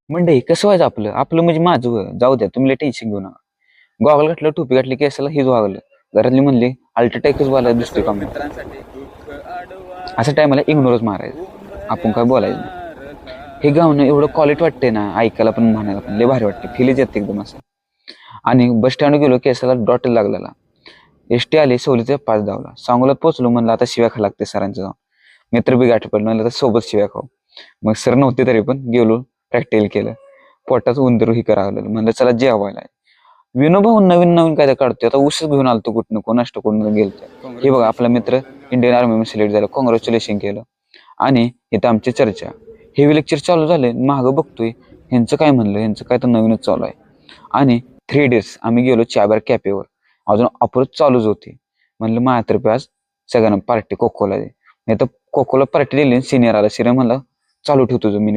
मंडई कसं व्हायचं आपलं आपलं म्हणजे माझं जाऊ द्या तुम्ही टेन्शन घेऊ नका. गॉगल घातलं टोपी घातली केसाला हेच वागलं. घरातली म्हणली अल्ट्राटेकच बोलायला आपल्या दिसतोय सर्व का म्हणून. मित्रांसाठी दुःख आडवा अशा टायमाला इग्नोरच मारायचं. आपण काय बोलायचं नाही. हे गाणं एवढं क्वालिटी वाटते ना ऐकायला पण म्हणायला पण लय भारी वाटते फिलीच येते एकदम असं. आणि बस स्टँड गेलो केसाला डॉट लागलेला. एसटी आली सवलीचा 5 धावला. सांगोला पोचलो म्हणलं आता शिव्या खा लागते सरांच्या जाऊन. मित्र बी गाठ पडलं म्हणलं आता सोबत शिव्या खाऊ. मग सर नव्हते तरी पण गेलो प्रॅक्टिकल केलं. पोटाच उंदीर ही करावं लागलं म्हणलं चला जेवायला. विनोभाऊ नवीन नवीन काय काढतोय आता उसच घेऊन आलतो कुठनं कोणाष्ट कोण गेलतो. हे बघा आपला मित्र इंडियन आर्मी सिलेक्ट झाला कॉंग्रॅच्युलेशन केलं. आणि इथं आमची चर्चा हेवी लेक्चर चालू झाले मागं बघतोय ह्यांचं काय म्हणलं ह्यांचं काय तर नवीनच चालू आहे. आणि 3 days आम्ही गेलो चायबार कॅफेवर अजून अप्रोच चालूच होती. म्हणलं माझ्यातर्फे आज सगळ्यांना पार्टी कोकोला दे नाही तर कोकोला पार्टी दिली सिनियर आला सिनियर म्हणला चालू ठेवतो मिनी